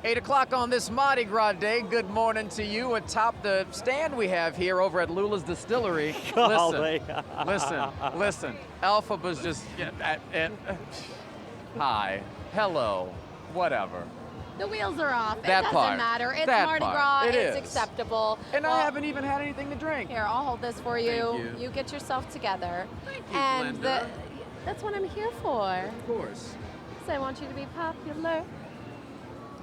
8 o'clock on this Mardi Gras day. Good morning to you atop the stand we have here over at Lula's Distillery. Listen. Alphaba's just, hi, hello, whatever. The wheels are off. That it doesn't part. matter. It's That Mardi part. Gras. It It's is. acceptable. And well, I haven't even had anything to drink. Here, I'll hold this for you. Thank you. You get yourself together. Thank you, and Glenda. that's what I'm here for. Of course. So I want you to be popular.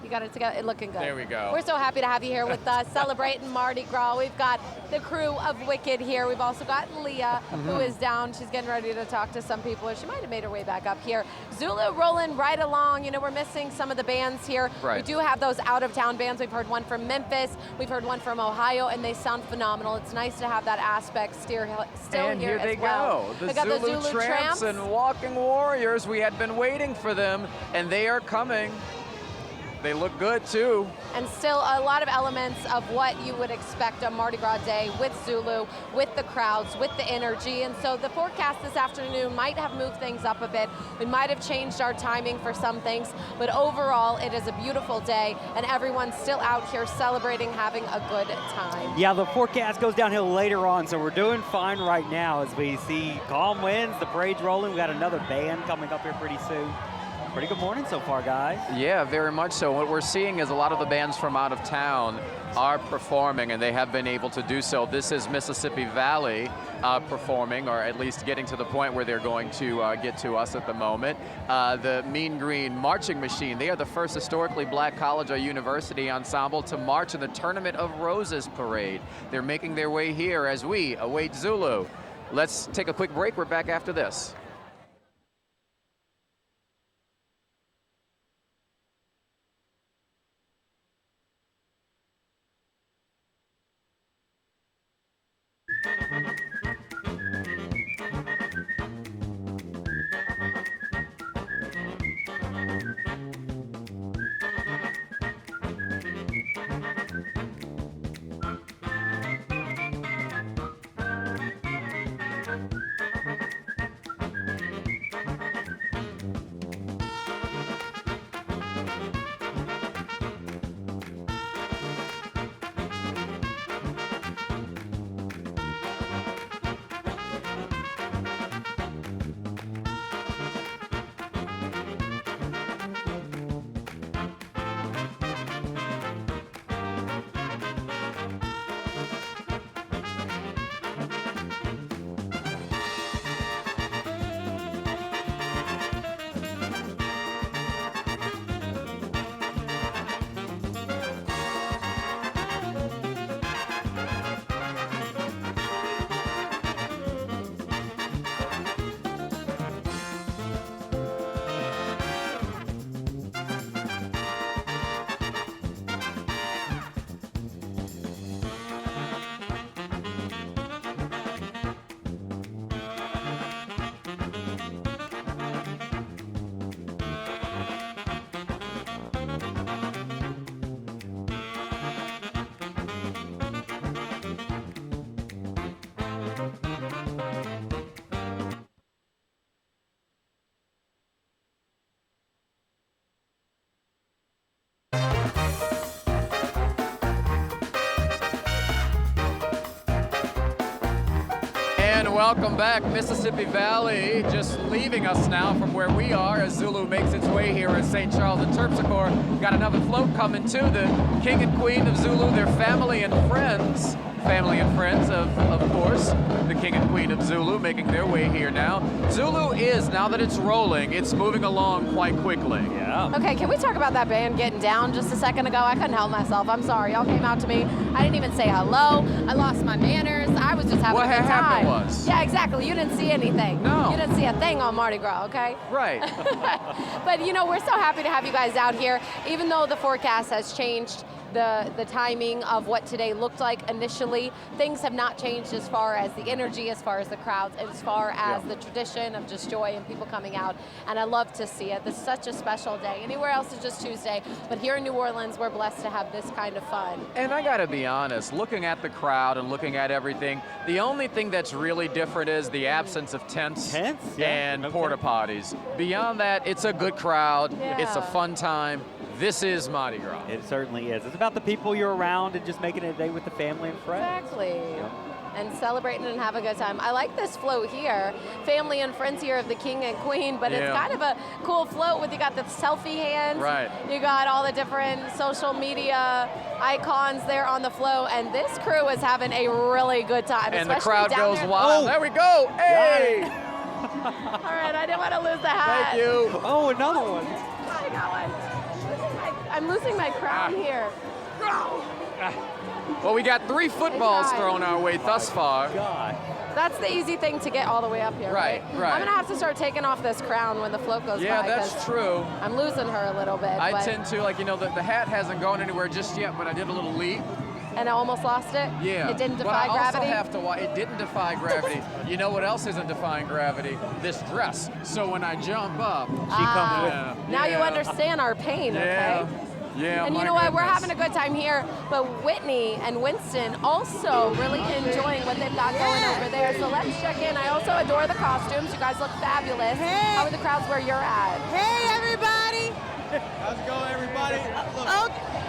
You got it together. It's looking good. There we go. We're so happy to have you here with us, celebrating Mardi Gras. We've got the crew of Wicked here. We've also got Leah, who is down. She's getting ready to talk to some people. She might have made her way back up here. Zulu rolling right along. You know, we're missing some of the bands here. Right. We do have those out-of-town bands. We've heard one from Memphis. We've heard one from Ohio, and they sound phenomenal. It's nice to have that aspect still And here here they as well. go. We got The the ZULU Tramps and Walking Warriors. We had been waiting for them, and they are coming. They look good too. And still a lot of elements of what you would expect on Mardi Gras Day with Zulu, with the crowds, with the energy. And so the forecast this afternoon might have moved things up a bit. We might have changed our timing for some things, but overall it is a beautiful day and everyone's still out here celebrating, having a good time. Yeah, the forecast goes downhill later on, so we're doing fine right now as we see calm winds, the parade's rolling. We got another band coming up here pretty soon. Pretty good morning so far, guys. Yeah, very much so. What we're seeing is a lot of the bands from out of town are performing, and they have been able to do so. This is Mississippi Valley performing, or at least getting to the point where they're going to get to us at the moment. The Mean Green Marching Machine, they are the first historically black college or university ensemble to march in the Tournament of Roses parade. They're making their way here as we await Zulu. Let's take a quick break. We're back after this. And welcome back, Mississippi Valley, just leaving us now from where we are as Zulu makes its way here at St. Charles and Terpsichore. Got another float coming too, the King and Queen of Zulu, their family and friends. Family and friends of course, the King and Queen of Zulu making their way here now. Zulu is, now that it's rolling, it's moving along quite quickly. Yeah. Okay, can we talk about that band getting down just a second ago? I couldn't help myself. I'm sorry. Y'all came out to me. I didn't even say hello. I lost my manners. I was just having a good time. What happened was? Yeah, exactly. You didn't see anything. No. You didn't see a thing on Mardi Gras, okay? Right. But you know, we're so happy to have you guys out here, even though the forecast has changed. The timing of what today looked like initially. Things have not changed as far as the energy, as far as the crowds, as far as the tradition of just joy and people coming out. And I love to see it. This is such a special day. Anywhere else is just Tuesday, but here in New Orleans, we're blessed to have this kind of fun. And I gotta be honest, looking at the crowd and looking at everything, the only thing that's really different is the absence of tents Yeah. and Okay. porta potties. Beyond that, it's a good crowd. Yeah. It's a fun time. this is Mardi Gras. It certainly is. It's about the people you're around and just making it a day with the family and friends. Exactly. Yep. And celebrating and have a good time. I like this float here. Family and friends here of the king and queen, but it's kind of a cool float with, you got the selfie hands. Right. You got all the different social media icons there on the float, and this crew is having a really good time. And the especially crowd down goes there. wild. There we go. Hey! All right, I didn't want to lose the hat. Thank you. Oh, another one. I got one. I'm losing my crown here. Well, we got 3 footballs Hey, guys. thrown our way thus far. God. That's the easy thing to get all the way up here, Right, right. I'm gonna have to start taking off this crown when the float goes Yeah, by. that's 'cause true. I'm losing her a little bit. I but- tend to, like, you know, the hat hasn't gone anywhere just yet, but I did a little leap. And I almost lost it. Yeah. It didn't but defy I gravity. also have to it didn't defy gravity. You know what else isn't defying gravity? This dress. So when I jump up, She comes with. Now you yeah. understand our pain, okay? Yeah. And my you know what? We're goodness. having a good time here, but Whitney and Winston also really enjoying what they've got going over there. So let's check in. I also adore the costumes. You guys look fabulous. Hey. How are the crowds where you're at? Hey, everybody. How's it going, everybody?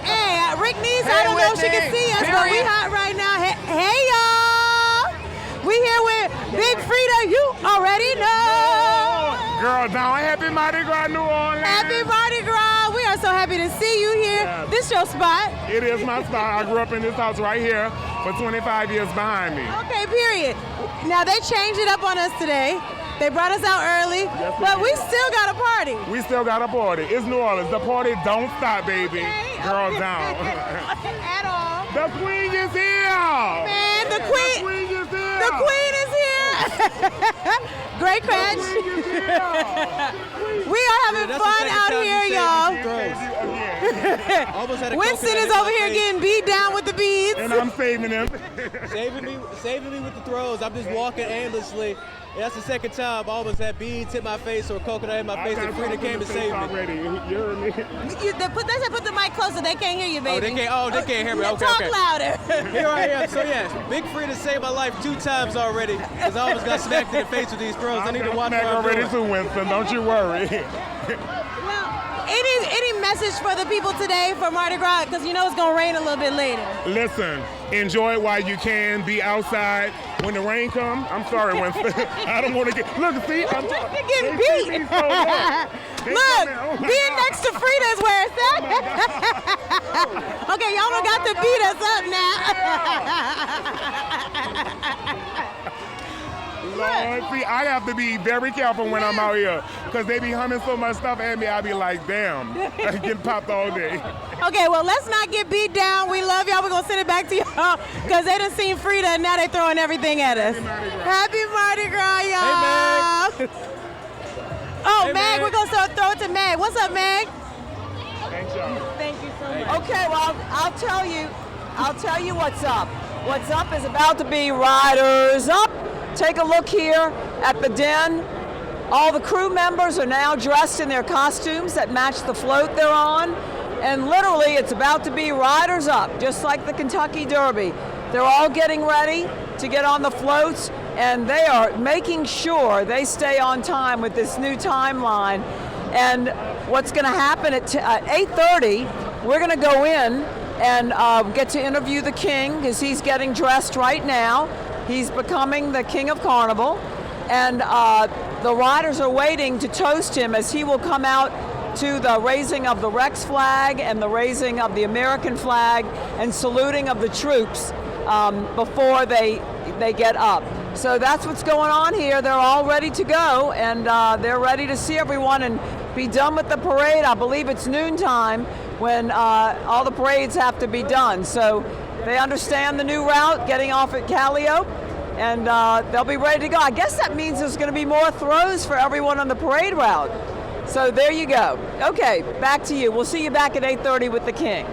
Hey, Rick Nees, Hey, I don't know if she Whitney. can see us, but we Period. hot right now. Hey, y'all. We here with Big Frida. You already know. Girl down, happy Mardi Gras, New Orleans. Happy Mardi Gras. We are so happy to see you here. Yes. This your spot. It is my spot. I grew up in this house right here for 25 years behind me. Okay, period. Now, they changed it up on us today. They brought us out early, Yes, they but we did. still got a party. We still got a party. It's New Orleans. The party don't stop, baby. Okay, Girl okay. down. At all. The queen is here. Man, the The queen. queen is here. The queen is here. Great catch. The queen is here. We are having That's the fun second out time you here, saved y'all. me. Again. Almost had a Winston coconut is in my over here face. getting beat down with the beads. And I'm saving them. saving me with the throws. I'm just walking aimlessly. That's the second time I almost had beads hit my face or coconut in my face, and Frida came to save me. already. You heard me? They should put the mic closer. They can't hear you, baby. They can't hear me. Okay, Talk okay. louder. Here I am. So yes, Big Frida saved my life 2 times already, because I almost got smacked in the face with these throws. I need to watch back what I'm already doing. too, Winston. Don't you worry. Well, any message for the people today for Mardi Gras? Because you know it's going to rain a little bit later. Listen, enjoy it while you can. Be outside. When the rain comes, I'm sorry, Winston. I don't want to get. Look, see, I'm You're they getting see beat. me so much. They Look, coming. Oh my being God. next to Frida is where it's at. Okay, y'all done got to beat us up now. Lord, see, I have to be very careful when I'm out here because they be humming so much stuff at me. I be like, damn, I get popped all day. Okay, well, let's not get beat down. We love y'all. We're going to send it back to y'all because they done seen Frida and now they throwing everything at us. Happy Mardi Gras, y'all. Hey, Oh, Hey, Meg, Meg. we're going to throw it to Meg. What's up, Meg? Thanks, y'all. Thank you so much. Okay, well, I'll tell you what's up. What's up is about to be Riders Up. Take a look here at the den. All the crew members are now dressed in their costumes that match the float they're on. And literally, it's about to be Riders Up, just like the Kentucky Derby. They're all getting ready to get on the floats, and they are making sure they stay on time with this new timeline. And what's going to happen at 8:30, we're going to go in and get to interview the king because he's getting dressed right now. He's becoming the king of Carnival, and the riders are waiting to toast him as he will come out to the raising of the Rex flag and the raising of the American flag and saluting of the troops before they get up. So that's what's going on here. They're all ready to go, and they're ready to see everyone and be done with the parade. I believe it's noontime when all the parades have to be done. So they understand the new route, getting off at Calliope, and they'll be ready to go. I guess that means there's going to be more throws for everyone on the parade route. So there you go. Okay, back to you. We'll see you back at 8:30 with the king.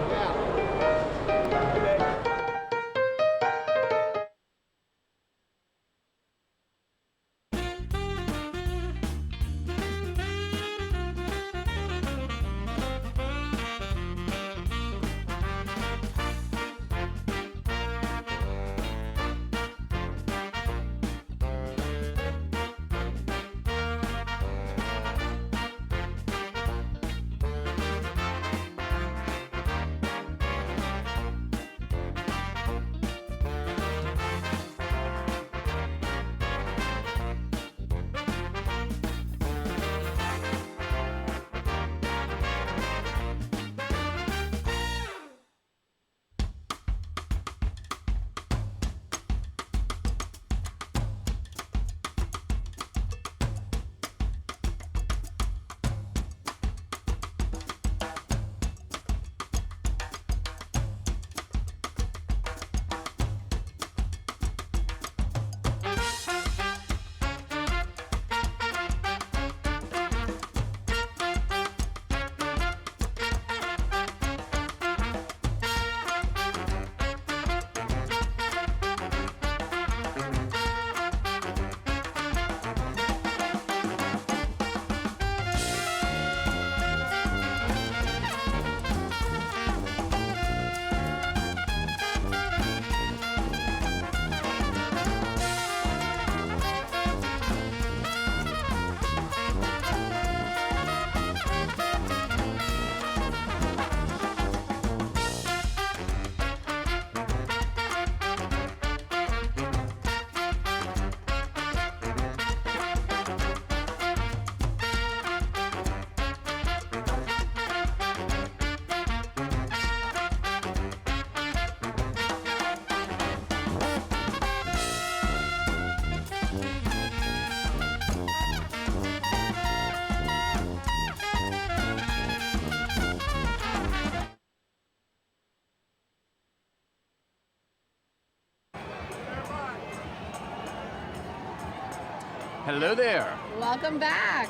Hello there. Welcome back.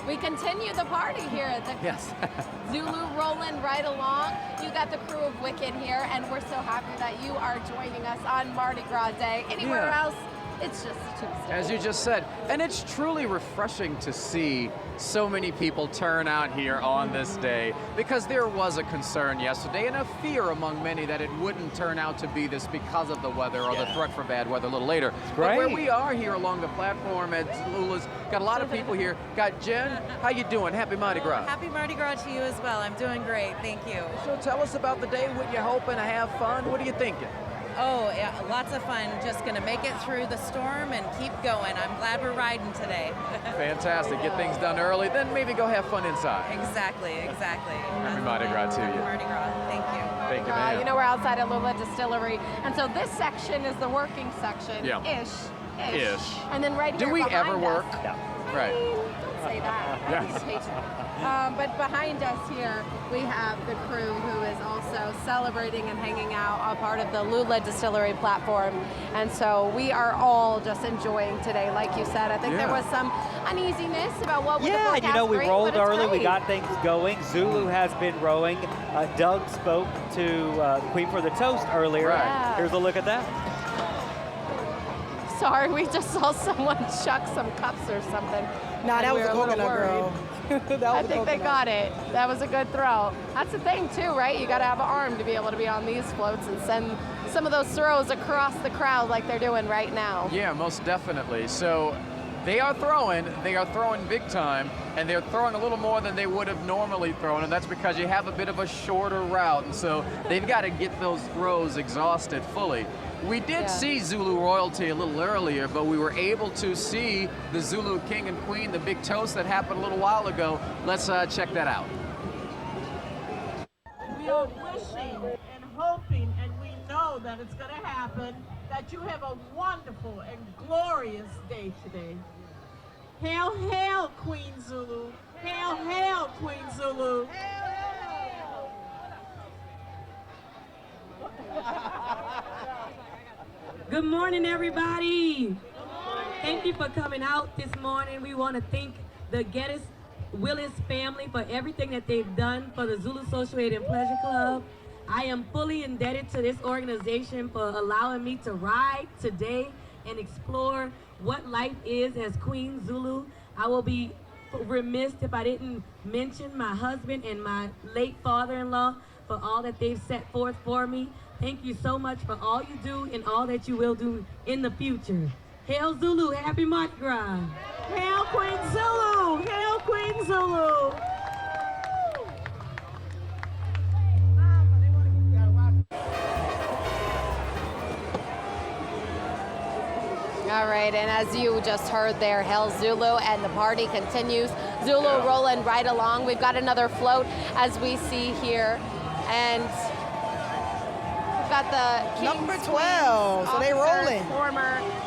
We continue the party here at the Yes. Zulu rolling right along. You got the crew of Wicked here, and we're so happy that you are joining us on Mardi Gras Day. Anywhere Yeah. else, it's just Tuesday. As you just said, and it's truly refreshing to see so many people turn out here on this day, because there was a concern yesterday and a fear among many that it wouldn't turn out to be this because of the weather or the threat for bad weather a little later. But where great. we are here along the platform at ZULU's, got a lot of people here. Got Jen, how you doing? Happy Mardi Gras. Happy Mardi Gras to you as well. I'm doing great, thank you. So tell us about the day. What you hoping to have fun? What are you thinking? Oh, yeah, lots of fun. Just gonna make it through the storm and keep going. I'm glad we're riding today. Fantastic. Get things done early, then maybe go have fun inside. Exactly. Happy Mardi Gras to you. Mardi Gras, thank you. Thank you, ma'am. You know, we're outside at ZULU Distillery, and so this section is the working section. Yeah. Ish. And then right here Do we behind ever us- work? Right. Don't say that. Yes. But behind us here, we have the crew who is also celebrating and hanging out, a part of the ZULU Distillery platform. And so we are all just enjoying today, like you said. I think there was some uneasiness about what would the Yeah, forecast you know, we bring, rolled but it's early. We great. got things going. Zulu has been rowing. Doug spoke to Queen for the Toast earlier. Right. Yeah. Here's a look at that. Sorry, we just saw someone chuck some cups or something. Nah, and that we was a were little coconut, girl. worried. That was I a think they coconut. got it. That was a good throw. That's the thing too, right? You got to have an arm to be able to be on these floats and send some of those throws across the crowd like they're doing right now. Yeah, most definitely. So they are throwing big time, and they're throwing a little more than they would have normally thrown, and that's because you have a bit of a shorter route, and so they've got to get those throws exhausted fully. We did see Zulu royalty a little earlier, but we were able to see the Zulu king and queen, the big toast that happened a little while ago. Let's check that out. We are wishing and hoping, and we know that it's going to happen, that you have a wonderful and glorious day today. Hail, hail, Queen Zulu. Hail, hail, Queen Zulu. Good morning, everybody. Thank you for coming out this morning. We want to thank the Geddes Willis family for everything that they've done for the Zulu Social Aid and Pleasure Club. I am fully indebted to this organization for allowing me to ride today and explore what life is as Queen Zulu. I will be remiss if I didn't mention my husband and my late father-in-law for all that they've set forth for me. Thank you so much for all you do and all that you will do in the future. Hail Zulu, happy Mardi Gras. Hail, Queen Zulu. Hail, Queen Zulu. All right, and as you just heard there, Hail Zulu, and the party continues. Zulu rolling right along. We've got another float as we see here, and we've got the King's Number Queens, 12, so they officers, rolling.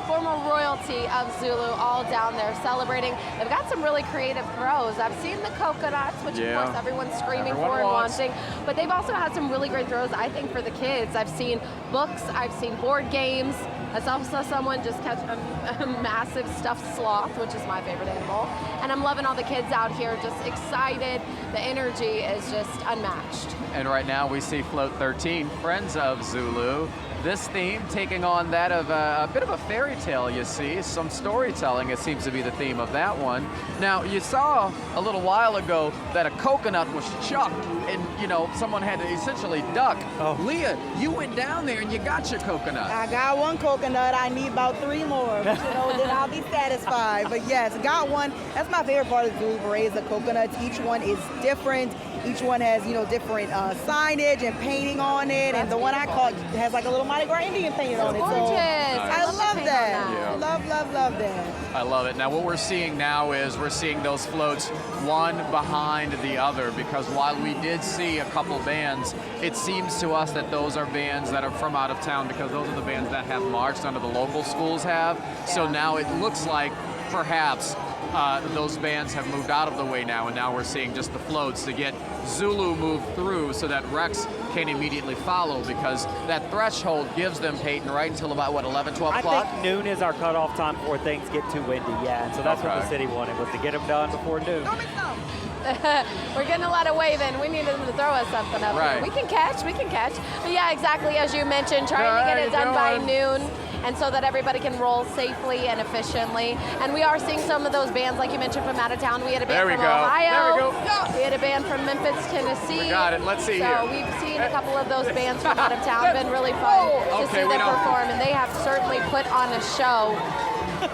Former royalty of Zulu all down there celebrating. They've got some really creative throws. I've seen the coconuts, which of course everyone's screaming Everyone for and wants. wanting, but they've also had some really great throws, I think, for the kids. I've seen books, I've seen board games. I saw someone just catch a massive stuffed sloth, which is my favorite animal. And I'm loving all the kids out here, just excited. The energy is just unmatched. And right now we see Float 13, Friends of Zulu. This theme taking on that of a bit of a fairy tale, you see. Some storytelling, it seems to be the theme of that one. Now, you saw a little while ago that a coconut was chucked and, you know, someone had to essentially duck. Oh. Leah, you went down there and you got your coconut. I got one coconut. I need about 3 more. But, you know, then I'll be satisfied. But yes, got one. That's my favorite part of the Zulu Parade is the coconuts. Each one is different. Each one has, you know, different signage and painting on it. And the one I caught has like a little Mardi Gras Indian painted on it. Gorgeous. So I I love the love paint that. on that. Yeah. Love, love, love that. I love it. Now what we're seeing now is we're seeing those floats one behind the other, because while we did see a couple bands, it seems to us that those are bands that are from out of town, because those are the bands that have marched under the local schools have. So now it looks like perhaps those bands have moved out of the way now, and now we're seeing just the floats to get Zulu moved through so that Rex can immediately follow, because that threshold gives them, Peyton, right until about, what, 11, 12 o'clock? I think noon is our cutoff time before things get too windy, yeah. And so that's what the city wanted, was to get them done before noon. We're getting a lot of waving. We need them to throw us something up here. We can catch. But yeah, exactly as you mentioned, trying to get it done by noon, and so that everybody can roll safely and efficiently. And we are seeing some of those bands, like you mentioned, from out of town. We had a band from Ohio. There we go. We had a band from Memphis, Tennessee. We got it. Let's see here. So we've seen a couple of those bands from out of town. Been really fun to see them perform, and they have certainly put on a show.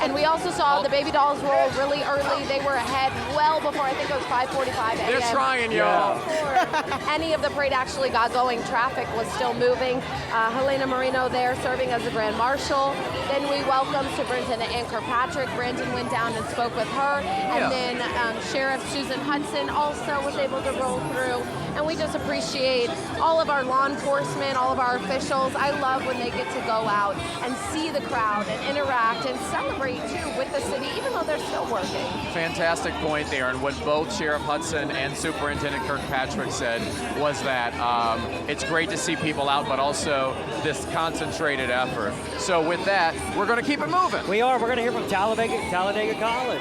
And we also saw the Baby Dolls roll really early. They were ahead well before, I think it was 5:45 a.m. They're trying, y'all. Before any of the parade actually got going, traffic was still moving. Helena Marino there serving as the Grand Marshal. Then we welcomed Superintendent Ann Kirkpatrick. Brandon went down and spoke with her. And then Sheriff Susan Hudson also was able to roll through. And we just appreciate all of our law enforcement, all of our officials. I love when they get to go out and see the crowd and interact and celebrate too with the city, even though they're still working. Fantastic point there, and what both Sheriff Hudson and Superintendent Kirkpatrick said was that it's great to see people out, but also this concentrated effort. So with that, we're going to keep it moving. We are. We're going to hear from Talladega College.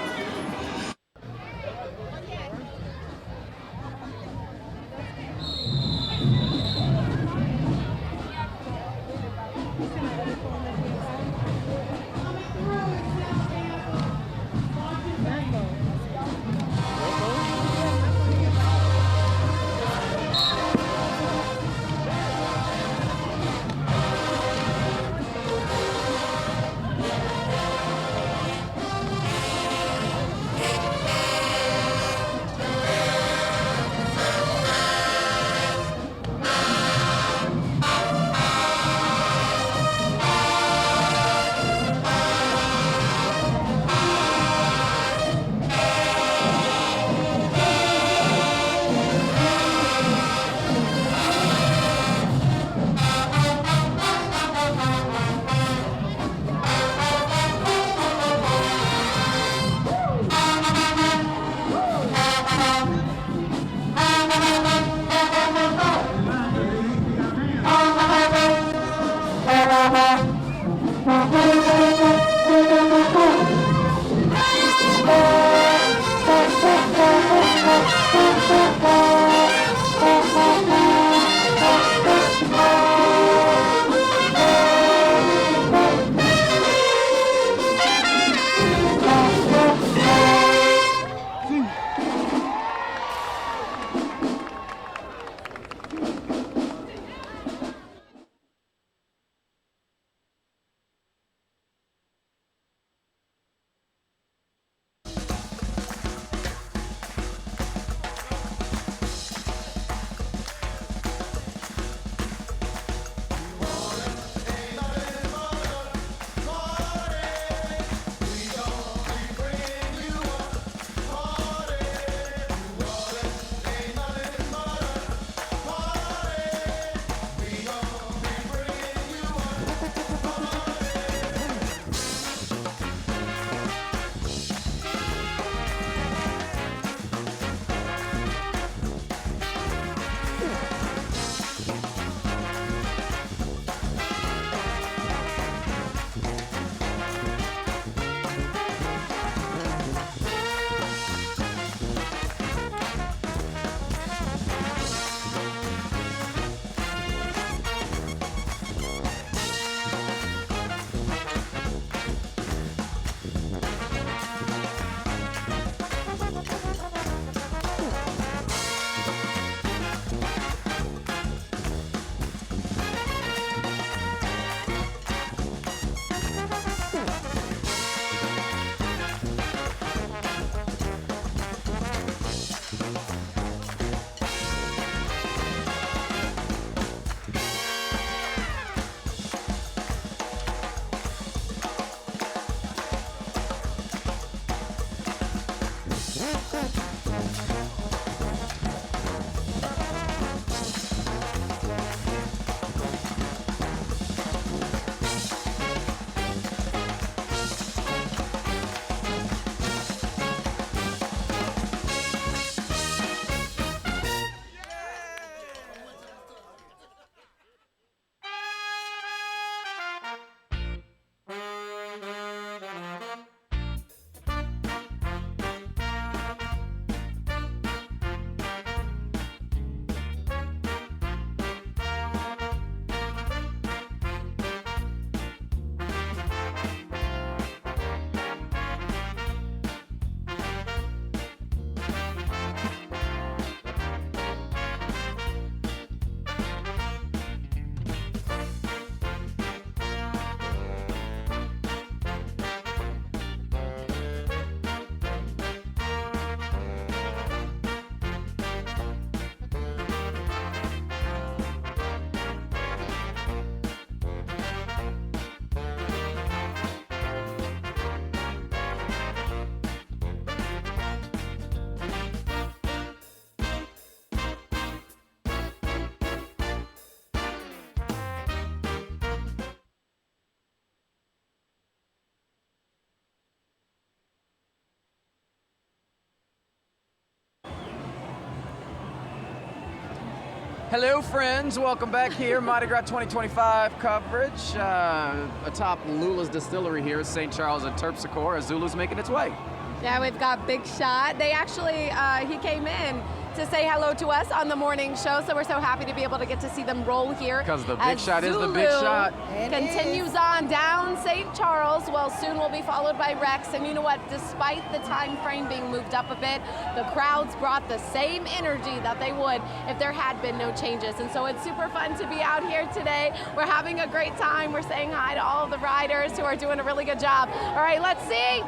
Hello, friends. Welcome back here. Mardi Gras 2025 coverage atop Lula's distillery here at St. Charles and Terpsichore as Zulu's making its way. Yeah, we've got Big Shot. They actually, he came in to say hello to us on the morning show, so we're so happy to be able to get to see them roll here. Because the Big Shot is the Zulu Big Shot. continues on down St. Charles. Well, soon we'll be followed by Rex. And you know what? Despite the time frame being moved up a bit, the crowds brought the same energy that they would if there had been no changes. And so it's super fun to be out here today. We're having a great time. We're saying hi to all of the riders who are doing a really good job. All right, let's see.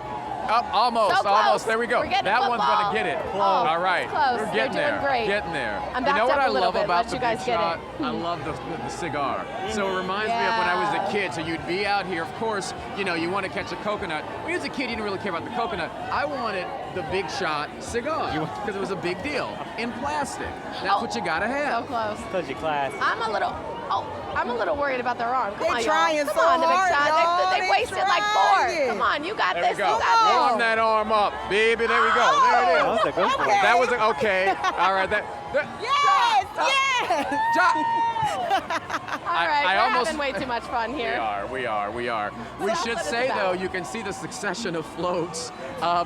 Almost, So close. almost. There we go. We're getting That one's football. gonna get it. Oh, All right. close. We're getting They're there. doing great. Getting there. I'm You know backed what up I a little love bit. about Let the you guys Big get Shot? it. I love the cigar. So it reminds me of when I was a kid. So you'd be out here, of course, you know, you want to catch a coconut. When you was a kid, you didn't really care about the coconut. I wanted the Big Shot cigar because it was a big deal in plastic. That's what you gotta have. So close. Because you're class. I'm a little worried about their arm. Come They're on, y'all. trying Come so on, the Big hard, Shot. y'all. They They're wasted like trying. 4. Come on, you got There this. we go. You got this. Warm that arm up, baby. There we go. There it is. That was a good one. Okay. That was okay. All right. Yes, yes. All right, I we're almost- having way too much fun here. We are. We that's should what it's say, though, about. you can see the succession of floats.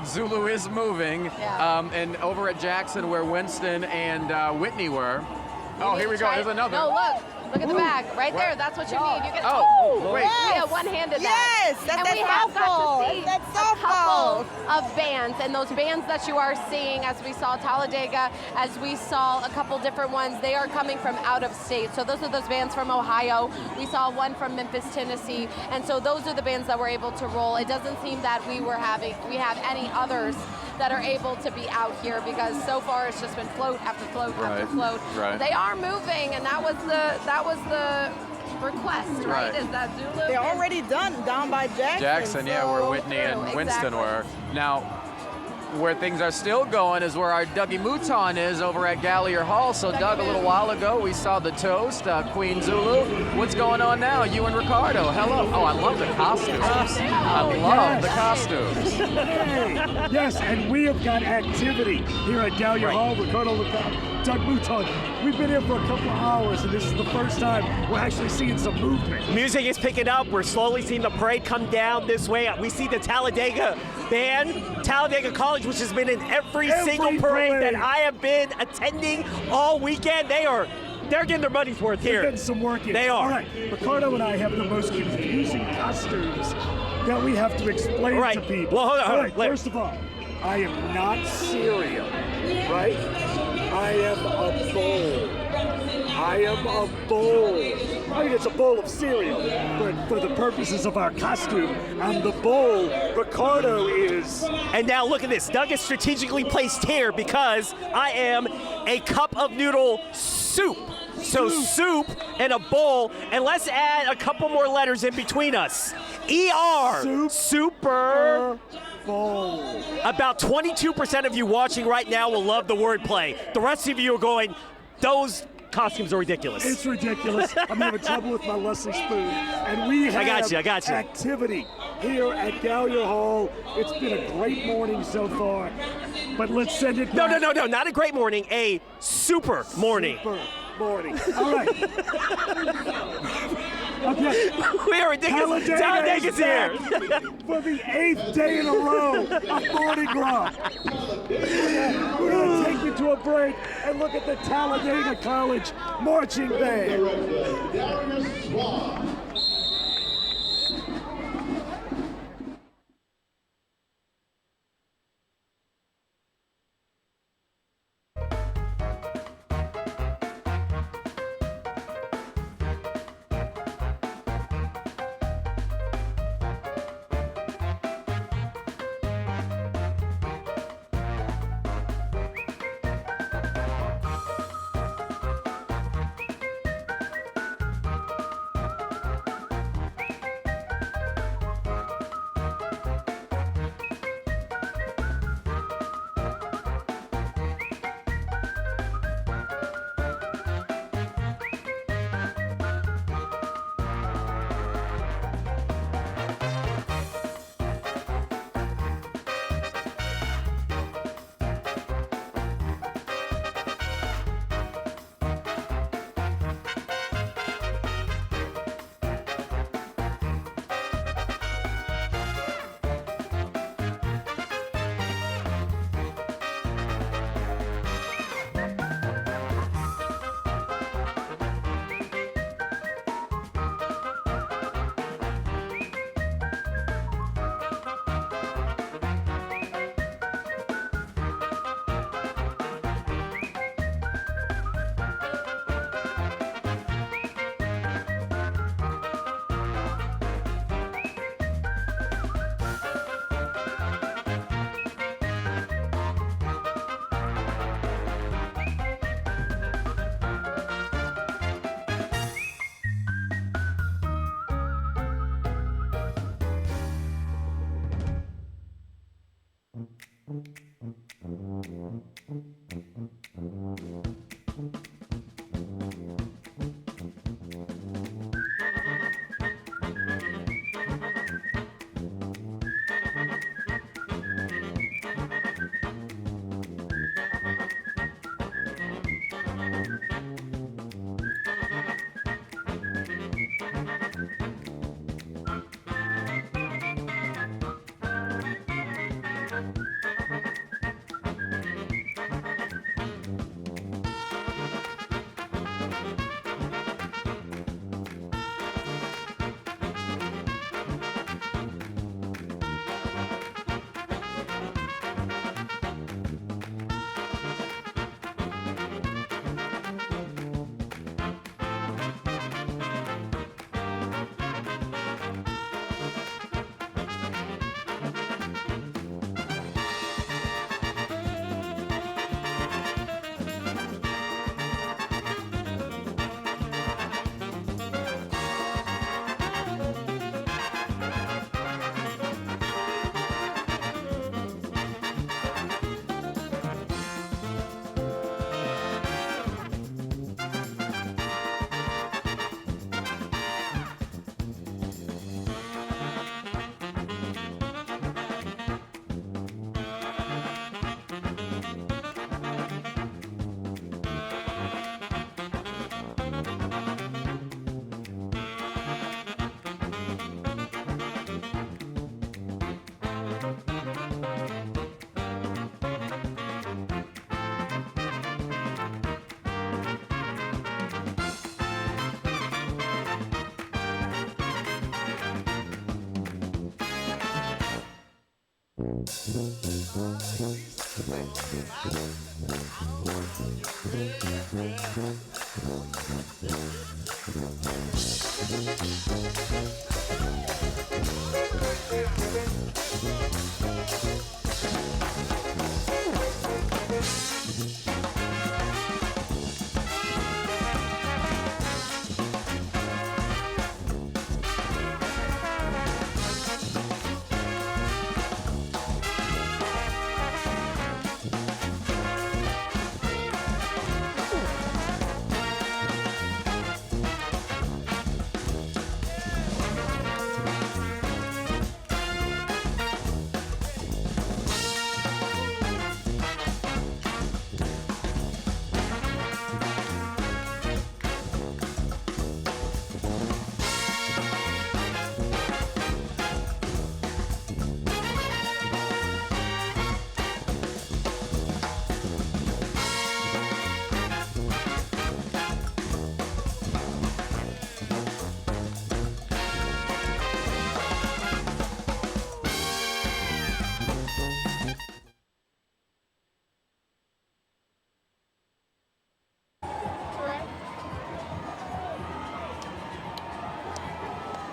Zulu is moving. Yeah. And over at Jackson, where Winston and Whitney were. Oh, here we go. There's another. No, look. Look at the bag. Right there. That's what you need. You get Oh, wait. Yeah, one-handed Yes, bag. that's And that we have got softball. to see That's that a couple softball. of bands. And those bands that you are seeing, as we saw Talladega, as we saw a couple different ones, they are coming from out of state. So those are those bands from Ohio. We saw one from Memphis, Tennessee. And so those are the bands that were able to roll. It doesn't seem that we have any others that are able to be out here, because so far it's just been float after float after float. Right. They are moving, and that was the request, right? Right. Is that Zulu? They're already done down by Jackson. Jackson, yeah, so- where Whitney and Exactly. Winston were. Now, where things are still going is where our Dougie Mouton is over at Gallier Hall. So, Doug, a little while ago, we saw the toast, Queen Zulu. What's going on now? You and Ricardo, hello. Oh, I love the costumes. I love the costumes. Hey, yes, and we have got activity here at Gallier Hall. Ricardo, Doug Mouton. We've been here for a couple of hours, and this is the first time we're actually seeing some movement. Music is picking up. We're slowly seeing the parade come down this way. We see the Talladega band, Talladega College, which has been in every single parade that I have been attending all weekend. They're getting their money's worth They're here. getting some work in. They are. All right, Ricardo and I have the most confusing costumes that we have to explain to people. Well, hold on. All right, first of all, I am not cereal, right? I am a bowl. I am a bowl. I mean, it's a bowl of cereal, but for the purposes of our costume, I'm the bowl. Ricardo is. And now look at this. Doug is strategically placed here because I am a cup of noodle soup. So soup and a bowl, and let's add a couple more letters in between us. ER. Super Bowl. About 22% of you watching right now will love the wordplay. The rest of you are going, those costumes are ridiculous. It's ridiculous. I'm having trouble with my Leslie spoon. And we have I got you. activity here at Gallier Hall. It's been a great morning so far. But let's send it back. No, not a great morning, a super morning. Super morning. All right. Okay. We are ridiculous. Talladega's here. For the 8th day in a row of Mardi Gras. We're going to take you to a break and look at the Talladega College marching band.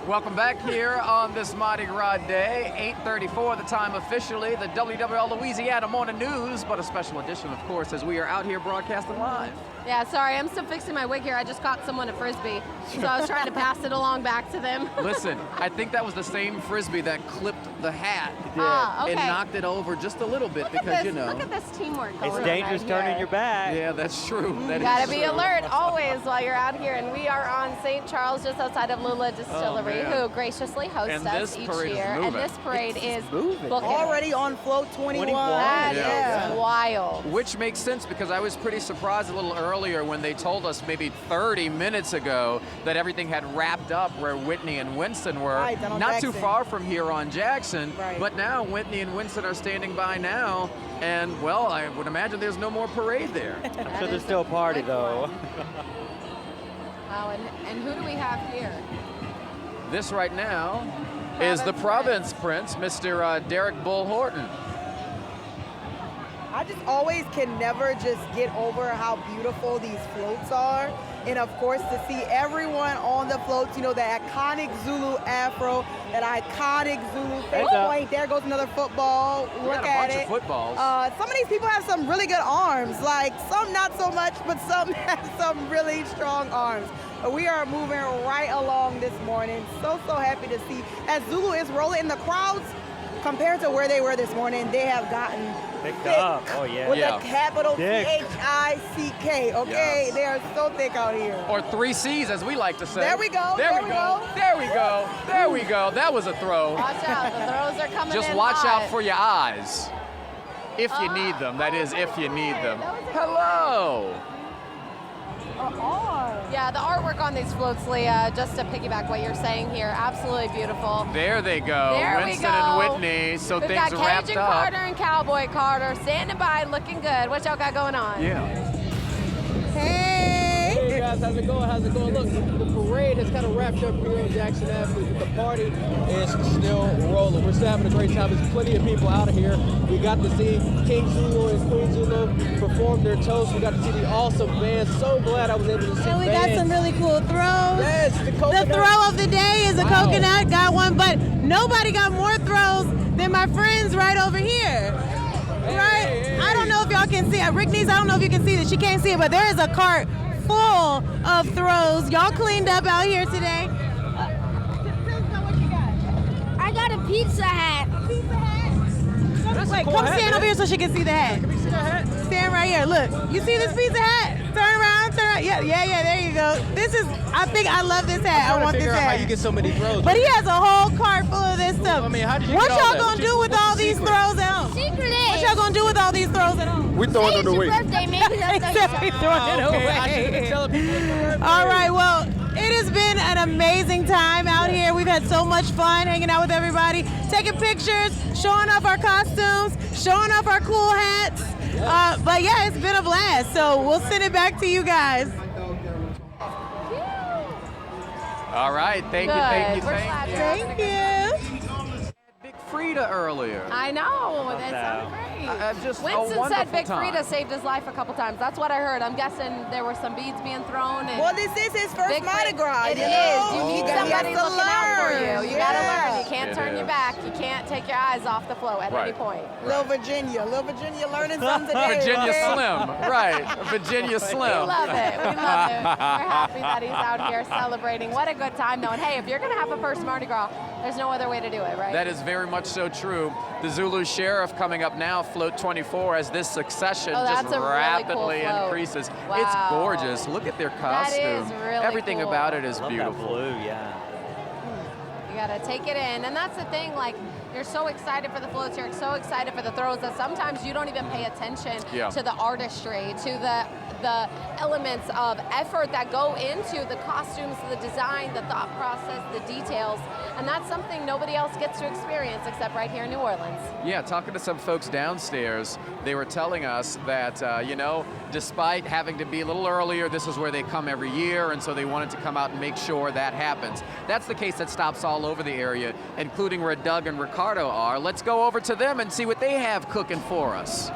Welcome back here on this Mardi Gras day, 8:34 the time officially, the WWL Louisiana Morning News, but a special edition, of course, as we are out here broadcasting live. Yeah, sorry, I'm still fixing my wig here. I just caught someone a Frisbee, so I was trying to pass it along back to them. Listen, I think that was the same Frisbee that clipped the hat okay. and knocked it over just a little bit because, you know. Look at this teamwork going It's on dangerous right turning here. your back. Yeah, that's true. That Gotta is be true. alert always while you're out here, and we are on St. Charles, just outside of ZULU Distillery, man. who graciously hosts And us this each parade is year. And moving. this parade is moving. booking. Already on float 21. That Yeah. is wild. Which makes sense because I was pretty surprised a little earlier when they told us maybe 30 minutes ago that everything had wrapped up where Whitney and Winston were. Right, down on Not too Jackson. far from here on Jackson. Right. But now Whitney and Winston are standing by now. And, well, I would imagine there's no more parade there. I'm sure there's still a party, though. Wow, and who do we have here? This right now is the Province Prince, Mr. Derek Bull Horton. I just always can never just get over how beautiful these floats are. And of course, to see everyone on the floats, you know, the iconic Zulu afro, that iconic Zulu face point. There goes another football. We Look got a at bunch it. of footballs. Some of these people have some really good arms, like some not so much, but some have some really strong arms. But we are moving right along this morning. So happy to see. As Zulu is rolling in the crowds, compared to where they were this morning, they have gotten Picked thick up. Oh, yeah. with Yeah. a capital Thick. Thick, okay? Yes. They are so thick out here. Or 3 C's, as we like to say. There we go, There there we we go. go. There we go. There we go. That was a throw. Watch out, the throws are coming Just in watch hot. out for your eyes. If you need them. That is, if you need them. That was a good Hello. Yeah, the artwork on these floats, Leah, just to piggyback what you're saying here, absolutely beautiful. There they go. There we Winston go. and Whitney. So We've things got are wrapped Cajun up. Carter and Cowboy Carter standing by, looking good. What y'all got going on? Yeah. Hey guys, how's it going? How's it going? Look, the parade is kind of wrapped up here on Jackson Avenue, but the party is still rolling. We're still having a great time. There's plenty of people out of here. We got to see King Zulu and Queen Zulu perform their toast. We got to see the awesome band. So glad I was able to see And we got bands. some really cool throws. Yes, the The coconut. throw of the day is a Wow. coconut. Got one, but nobody got more throws than my friends right over here. Right? I don't know if y'all can see it. Rickney's, I don't know if you can see this. She can't see it, but there is a cart full of throws. Y'all cleaned up out here today. I got a pizza hat. Wait, come stand over here so she can see the hat. Can we see that hat? Stand right here. Look, you see this pizza hat? Turn around, turn around. Yeah, there you go. This is, I love this hat. I I'm trying want to this figure out how hat. you get so many throws. But he has a whole cart full of this stuff. I mean, how did you What get all y'all that? gonna do with What's all the these secret? throws at home? Secret What is. y'all gonna do with all these throws at home? We throwing it Today's away. your birthday, maybe that's Except we throwing it Okay, I away. should tell people it's my birthday. All right, well, it has been an amazing time out here. We've had so much fun hanging out with everybody, taking pictures, showing off our costumes, showing off our cool hats. But yeah, it's been a blast. So we'll send it back to you guys. All right. Thank you, Good. thank you, We're thank glad you. you're having a Thank good you. Big Frida earlier. I know. That sounded great. Just a Winston wonderful said Big time. Frida saved his life a couple times. That's what I heard. I'm guessing there were some beads being thrown. And Well, this is his first Big Mardi Gras. It you is. know? You need He has somebody to looking out for learn. you. You gotta learn. You It can't turn your is. back. You can't take your eyes off the flow at any Right. point. Little Virginia learning something today. Virginia okay? Slim, right? Virginia Slim. We love it. We love it. We're happy that he's out here celebrating. What a good time, though. And hey, if you're gonna have a first Mardi Gras, there's no other way to do it, right? That is very much so true. The Zulu Sheriff coming up now, float 24, as this succession Oh, just that's a really rapidly cool float. increases. Wow. It's gorgeous. Look at their costume. is really Everything cool. about it is Love beautiful. that blue, yeah. You gotta take it in, and that's the thing. Like, you're so excited for the floats, you're so excited for the throws that sometimes you don't even pay attention to the artistry, to the elements of effort that go into the costumes, the design, the thought process, the details, and that's something nobody else gets to experience except right here in New Orleans. Yeah, talking to some folks downstairs, they were telling us that, you know, despite having to be a little earlier, this is where they come every year, and so they wanted to come out and make sure that happens. That's the case that stops all over the area, including where Doug and Ricardo are. Let's go over to them and see what they have cooking for us.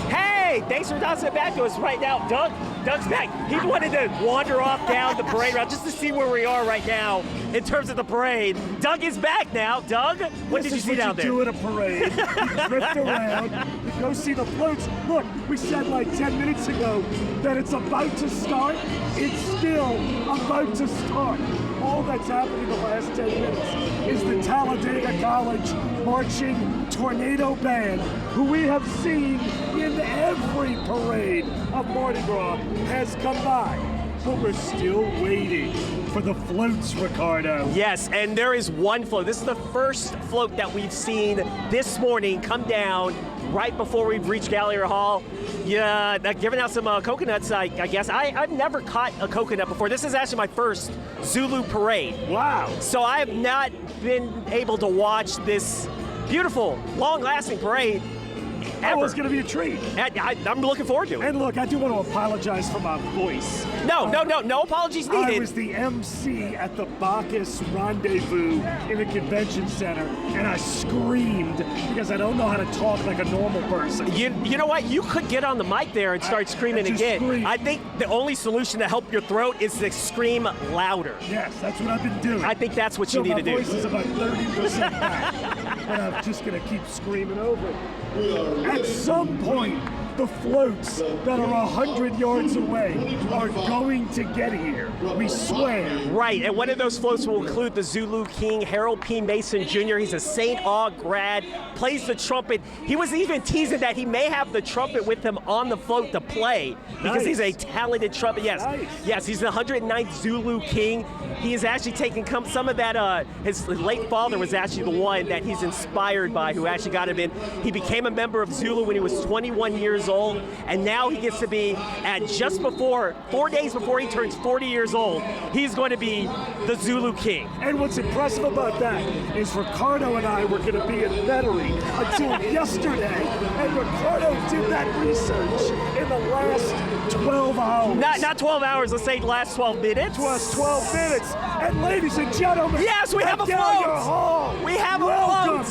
Hey, thanks for tossing it back to us right now. Doug's back. He wanted to wander off down the parade route just to see where we are right now in terms of the parade. Doug is back now. Doug, what did you see down there? This is what you do at a parade. You drift around, you go see the floats. Look, we said like 10 minutes ago that it's about to start. It's still about to start. All that's happened in the last 10 minutes is the Talladega College Marching Tornado Band, who we have seen in every parade of Mardi Gras, has come by. But we're still waiting for the floats, Ricardo. Yes, and there is one float. This is the first float that we've seen this morning come down right before we've reached Gallery Hall. Yeah, they're giving out some coconuts, I guess. I've never caught a coconut before. This is actually my first Zulu parade. Wow. So I have not been able to watch this beautiful, long-lasting parade ever. Oh, it's going to be a treat. I'm looking forward to it. And look, I do want to apologize for my voice. No apologies needed. I was the MC at the Bacchus Rendezvous in the convention center, and I screamed because I don't know how to talk like a normal person. You know what? You could get on the mic there and start screaming again. Scream. I think the only solution to help your throat is to scream louder. Yes, that's what I've been doing. I think that's what you need to do. My voice is about 30% back, and I'm just going to keep screaming over it. At some point, the floats that are 100 yards away are going to get here. We swear. Right, and one of those floats will include the Zulu King, Harold P. Mason Jr. He's a St. Aug grad, plays the trumpet. He was even teasing that he may have the trumpet with him on the float to play because he's a talented trumpet. Yes, he's the 109th Zulu King. He is actually taking some of that, his late father was actually the one that he's inspired by, who actually got him in. He became a member of Zulu when he was 21 years old, and now he gets to be at just before, 4 days before he turns 40 years old, he's going to be the Zulu King. And what's impressive about that is Ricardo and I were going to be in Metairie until yesterday, and Ricardo did that research in the last 12 hours. Not 12 hours, let's say last 12 minutes. 12 minutes. And ladies and gentlemen, yes, we have a float. We have a float.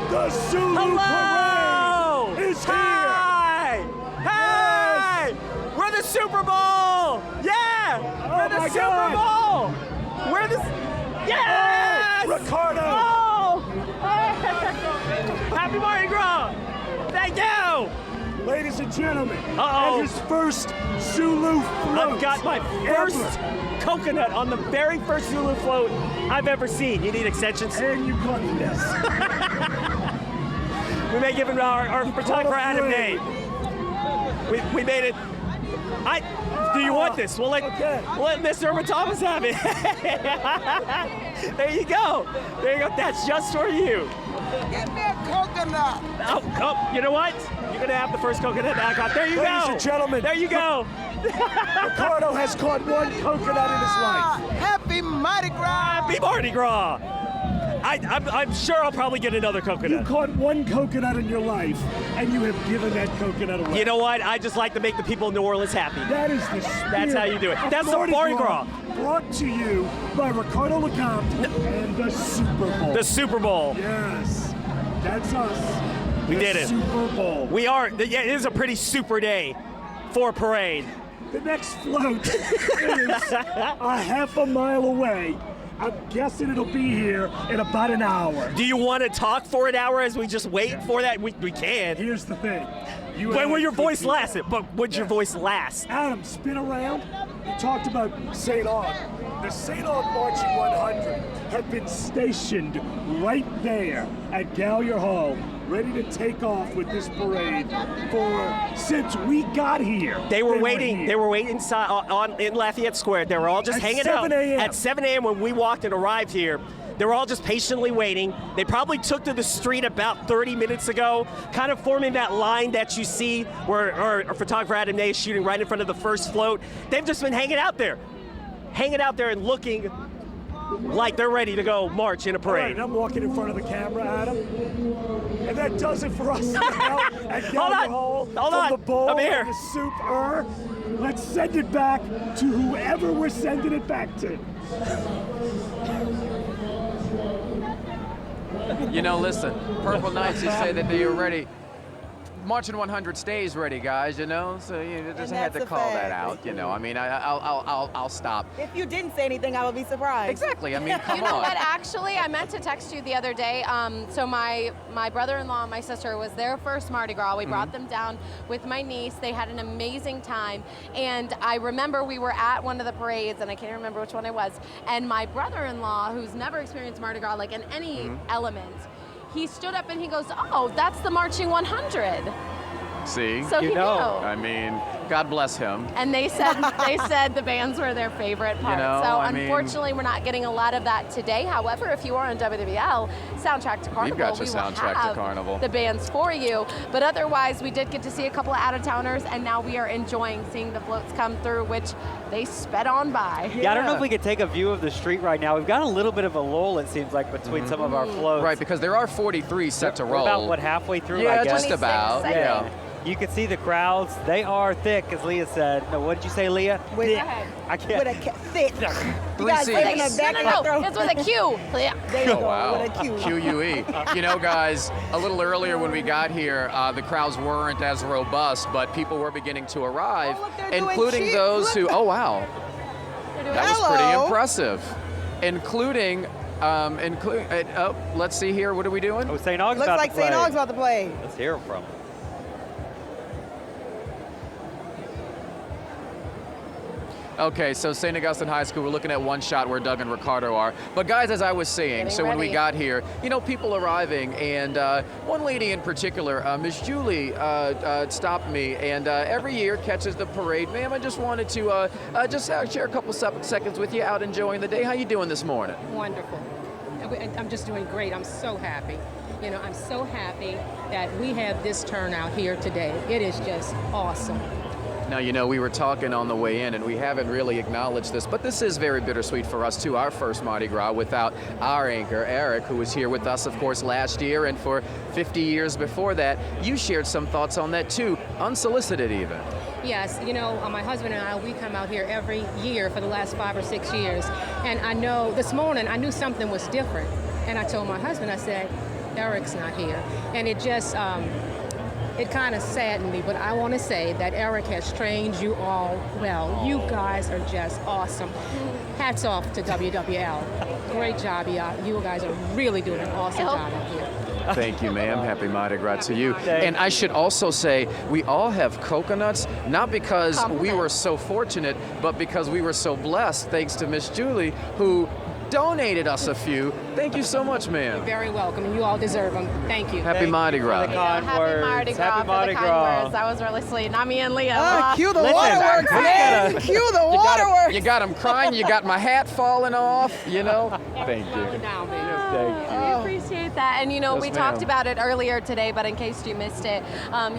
The Zulu Parade is here. Hey! We're the Super Bowl! Yeah! We're the Super Bowl! We're the... Yes! Ricardo! Oh! Happy Mardi Gras! Thank you! Ladies and gentlemen, and his first Zulu float. I've got my first coconut on the very first Zulu float I've ever seen. You need extensions? And you got this. We may give him our photographer Adam name. We made it. Do you want this? We'll let Mr. Thomas have it. There you go. There you go. That's just for you. Give me a coconut. Oh, you know what? You're going to have the first coconut that I got. There you go. Ladies and gentlemen. There you go. Ricardo has caught one coconut in his life. Happy Mardi Gras. Happy Mardi Gras. I'm sure I'll probably get another coconut. You caught one coconut in your life, and you have given that coconut away. You know what? I just like to make the people of New Orleans happy. That is the spirit. That's how you do it. That's the Mardi Gras. Brought to you by Ricardo LeCompte and the Super Bowl. The Super Bowl. Yes, that's us. We did it. Super Bowl. We are. Yeah, it is a pretty super day for a parade. The next float is a half a mile away. I'm guessing it'll be here in about an hour. Do you want to talk for an hour as we just wait for that? We can. Here's the thing. When will your voice last? But would your voice last? Adam, spin around. You talked about St. Aug. The St. Aug Marching 100 have been stationed right there at Gallier Hall, ready to take off with this parade since we got here. They were waiting inside in Lafayette Square. They were all just hanging out at 7 a.m. when we walked and arrived here. They were all just patiently waiting. They probably took to the street about 30 minutes ago, kind of forming that line that you see where our photographer Adam Nay is shooting right in front of the first float. They've just been hanging out there and looking like they're ready to go march in a parade. All right, I'm walking in front of the camera, Adam. And that does it for us now at Gallier Hall. Hold on. The bowl I'm here. and the soup. Let's send it back to whoever we're sending it back to. You know, listen, Purple Knights, you say that they are ready. Marching 100 stays ready, guys, you know, so you just had to call that out, you know. I mean, I'll stop. If you didn't say anything, I would be surprised. Exactly, I mean, come You know on. what, actually, I meant to text you the other day. So my brother-in-law and my sister was their first Mardi Gras. We brought them down with my niece. They had an amazing time. And I remember we were at one of the parades, and I can't remember which one it was, and my brother-in-law, who's never experienced Mardi Gras, like in any element, he stood up and he goes, "Oh, that's the Marching 100." See? So he knew. I mean, God bless him. And they said the bands were their favorite part. You know, so I mean, unfortunately, we're not getting a lot of that today. However, if you are on WWL, Soundtrack to Carnival, We've got your we will Soundtrack to have Carnival. the bands for you. But otherwise, we did get to see a couple of out-of-towners, and now we are enjoying seeing the floats come through, which they sped on by. Yeah, I don't know if we could take a view of the street right now. We've got a little bit of a lull, it seems like, between some of our floats. Right, because there are 43 set to We're roll. about, what, halfway through, Yeah, I guess? just about, yeah. You can see the crowds. They are thick, as Leah said. No, what did you say, Leah? With, I can't. with a thick. You guys taking a back in the throat. It's with a Q. There you go, Wow, with a Q. QUE. You know, guys, a little earlier when we got here, the crowds weren't as robust, but people were beginning to arrive, including those who, oh, wow. That was pretty impressive. Including, let's see here, what are we doing? Oh, St. Aug's Looks about like to play. St. Aug's about to play. Let's hear from them. Okay, so St. Augustine High School, we're looking at one shot where Doug and Ricardo are. But guys, as I was saying, so when we got here, you know, people arriving, and one lady in particular, Miss Julie, stopped me, and every year catches the parade. Ma'am, I just wanted to just share a couple seconds with you out enjoying the day. How you doing this morning? Wonderful. I'm just doing great. I'm so happy. You know, I'm so happy that we have this turnout here today. It is just awesome. Now, you know, we were talking on the way in, and we haven't really acknowledged this, but this is very bittersweet for us, too, our first Mardi Gras without our anchor, Eric, who was here with us, of course, last year, and for 50 years before that. You shared some thoughts on that, too, unsolicited even. Yes, you know, my husband and I, we come out here every year for the last 5 or 6 years, and I know this morning I knew something was different, and I told my husband, I said, Eric's not here, and it just, it kind of saddened me, but I want to say that Eric has trained you all well. You guys are just awesome. Hats off to WWL. Great job, you guys are really doing an awesome job out here. Thank you, ma'am. Happy Mardi Gras to you. And I should also say, we all have coconuts, not because we were so fortunate, but because we were so blessed, thanks to Miss Julie, who donated us a few. Thank you so much, ma'am. You're very welcome, and you all deserve them. Thank you. Happy Mardi Gras. Happy Mardi Gras for the kind words. That was really sweet. Not me and Leah. Cue the waterworks, man. Cue the waterworks. You got them crying. You got my hat falling off, you know. Thank you. Thank you. We appreciate that. And, you know, Yes, we ma'am. talked about it earlier today, but in case you missed it,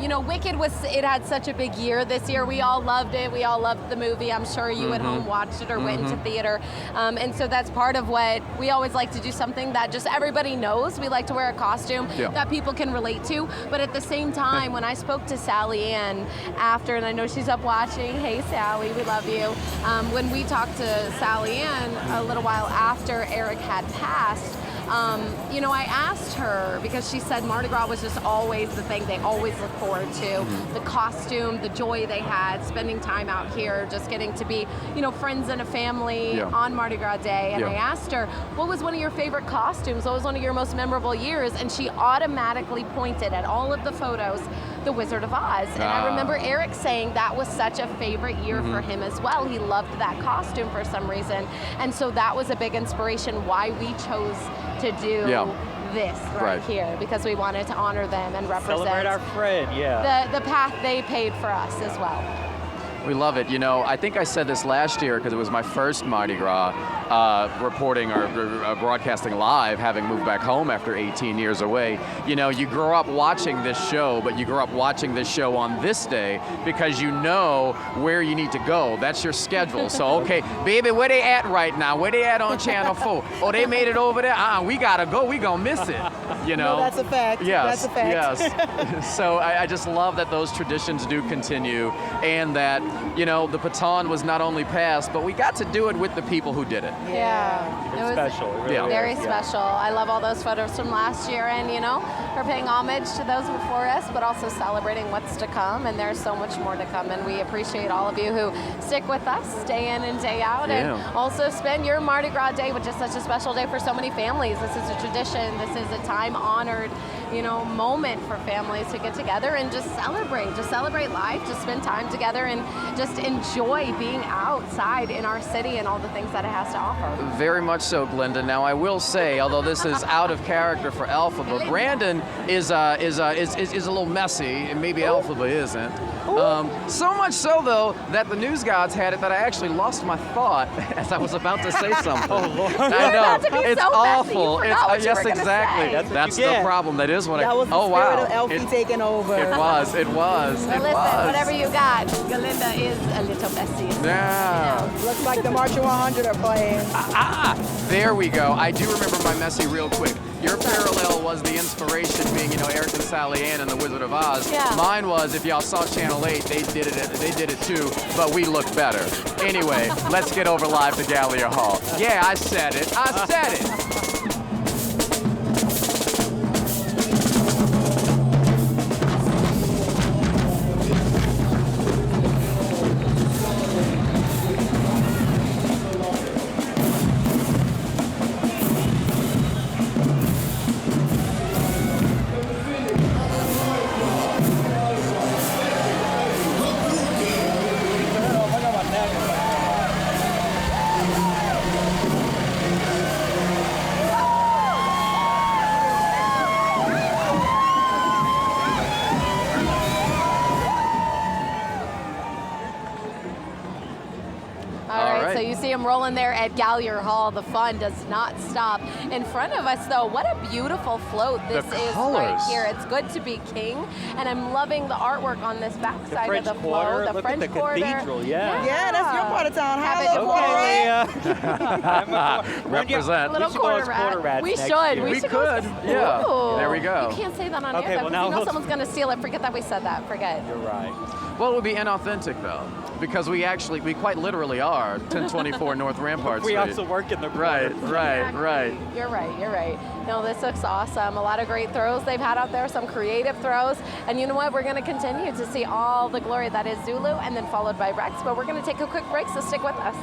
you know, Wicked it had such a big year this year. We all loved it. We all loved the movie. I'm sure you at home watched it or went into theater. And so that's part of of what we always like to do, something that just everybody knows. We like to wear a costume that people can relate to. But at the same time, when I spoke to Sally Ann after, and I know she's up watching, hey Sally, we love you. When we talked to Sally Ann a little while after Eric had passed, you know, I asked her, because she said Mardi Gras was just always the thing they always look forward to. The costume, the joy they had, spending time out here, just getting to be, you know, friends and a family on Mardi Gras Day. And I asked her, what was one of your favorite costumes? What was one of your most memorable years? And she automatically pointed at all of the photos, the Wizard of Oz. And I remember Eric saying that was such a favorite year for him as well. He loved that costume for some reason. And so that was a big inspiration why we chose to do this right here, because we wanted to honor them and represent Celebrate our friend, the path they paved for us as well. We love it. You know, I think I said this last year because it was my first Mardi Gras reporting or broadcasting live, having moved back home after 18 years away. You know, you grow up watching this show, but you grow up watching this show on this day because you know where you need to go. That's your schedule. So, okay, baby, where they at right now? Where they at on Channel 4? Oh, they made it over there? We gotta go. We gonna miss it. You know? No, that's a fact. Yes, That's a fact. yes. So I just love that those traditions do continue, and that, you know, the baton was not only passed, but we got to do it with the people who did it. Yeah. It was special. It really very is, special. I love all those photos from last year, and, you know, we're paying homage to those before us, but also celebrating what's to come, and there's so much more to come, and we appreciate all of you who stick with us day in and day out, and also spend your Mardi Gras Day, which is such a special day for so many families. This is a tradition. This is a time-honored, you know, moment for families to get together and just celebrate life, just spend time together and just enjoy being outside in our city and all the things that it has to offer. Very much so, Glenda. Now, I will say, although this is out of character for Alphaba, Brandon is a little messy, and maybe Alphaba isn't. So much so, though, that the news gods had it that I actually lost my thought as I was about to say something. I know. It's awful. Yes, exactly. That's the problem. That is what that was the oh, spirit wow. of Elfie taking over. It was. Well, listen, whatever you got, Galinda is a little messy. Yeah. Looks like the Marching 100 are playing. There we go. I do remember my messy real quick. Your parallel was the inspiration being, you know, Eric and Sally Ann and the Wizard of Oz. Yeah. Mine was, if y'all saw Channel 8, they did it too, but we looked better. Anyway, let's get over live to Gallia Hall. Yeah, I said it. I said it. So you see them rolling there at Gallier Hall. The fun does not stop. In front of us, though, what a beautiful float this is right here. It's good to be king, and I'm loving the artwork on this backside of the float. The French Quarter. Cathedral, Yeah, that's your part of town. Represent. Little quarter rat. We should. We could. Yeah. Ooh. There we go. You can't say that on Okay, air, well, because now you know we'll- someone's going to steal it. Forget that we said that. Forget. You're right. Well, it would be inauthentic, though, because we quite literally are 1024 North Rampart Street. We also work in the Right. You're right. No, this looks awesome. A lot of great throws they've had out there, some creative throws. And you know what? We're going to continue to see all the glory that is Zulu, and then followed by Rex. But we're going to take a quick break, so stick with us.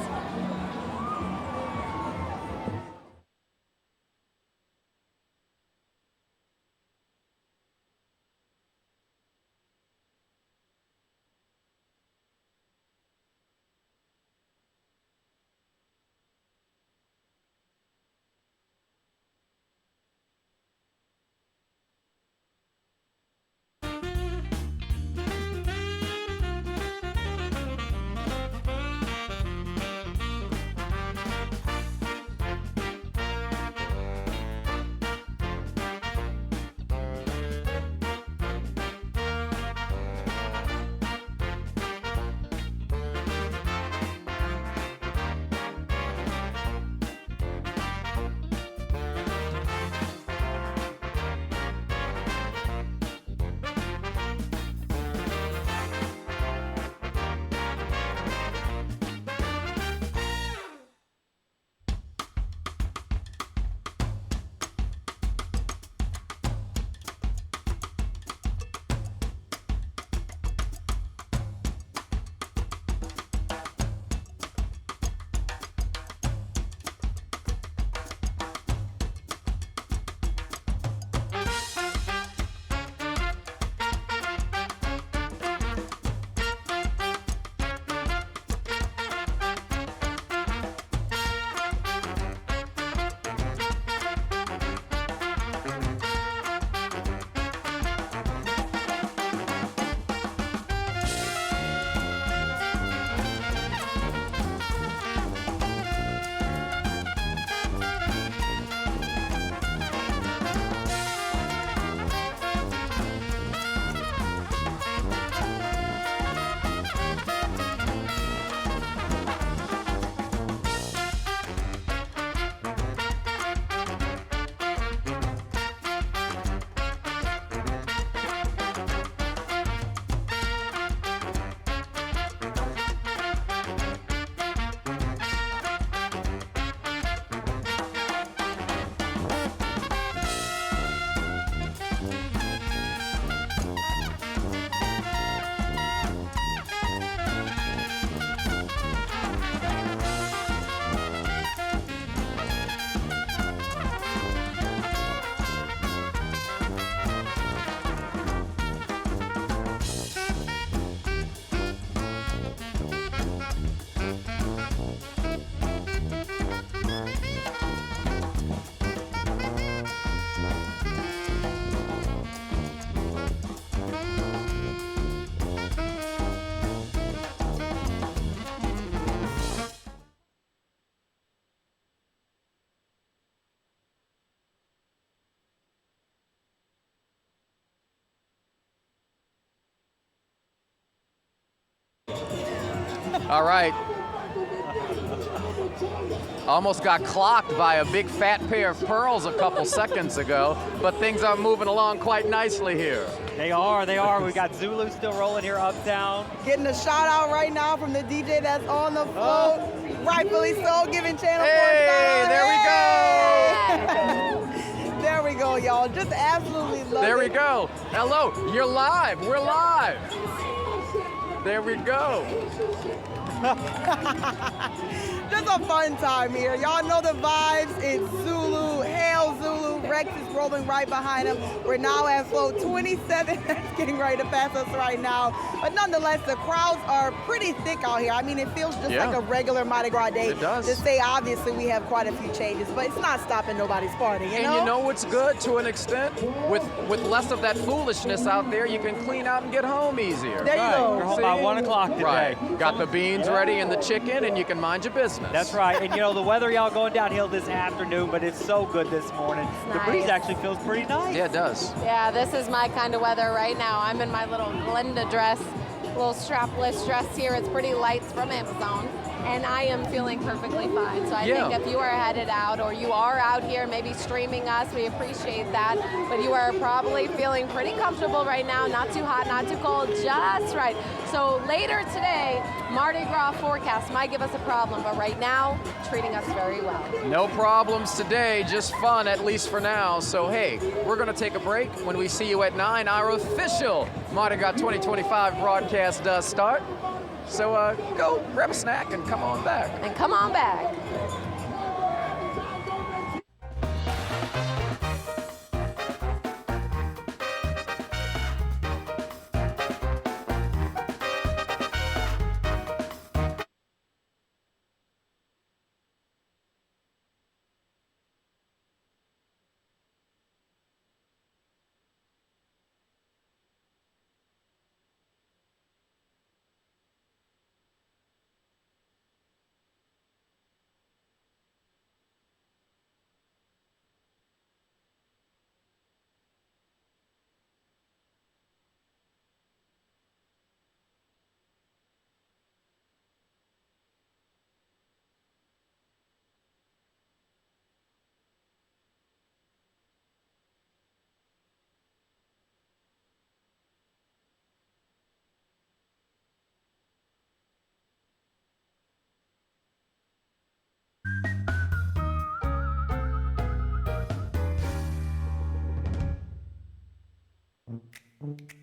All right. Almost got clocked by a big fat pair of pearls a couple seconds ago, but things are moving along quite nicely here. They are. We got Zulu still rolling here uptown. Getting a shout out right now from the DJ that's on the float. Rightfully so, giving Channel 4 a shout out. There we go, y'all. Just absolutely love it. There we go. Hello, you're live. We're live. There we go. Just a fun time here. Y'all know the vibes. It's Zulu, Hail Zulu. Rex is rolling right behind him. We're now at float 27. That's getting ready to pass us right now. But nonetheless, the crowds are pretty thick out here. I mean, it feels just like a regular Mardi Gras day. It does. To say, obviously, we have quite a few changes, but it's not stopping nobody's party, you know? And you know what's good to an extent? With less of that foolishness out there, you can clean out and get home easier. There you go. You're home by 1 o'clock today. Right. Got the beans ready and the chicken, and you can mind your business. That's right. And you know, the weather, y'all, going downhill this afternoon, but it's so good this morning. The breeze actually feels pretty nice. Yeah, it does. Yeah, this is my kind of weather right now. I'm in my little Glenda dress, little strapless dress here. It's pretty light from Amazon. And I am feeling perfectly fine. So I think if you are headed out or you are out here maybe streaming us, we appreciate that. But you are probably feeling pretty comfortable right now, not too hot, not too cold, just right. So later today, Mardi Gras forecast might give us a problem, but right now, treating us very well. No problems today, just fun, at least for now. So hey, we're gonna take a break. When we see you at 9, our official Mardi Gras 2025 broadcast does start. So go grab a snack and come on back. And come on back. Mm-hmm.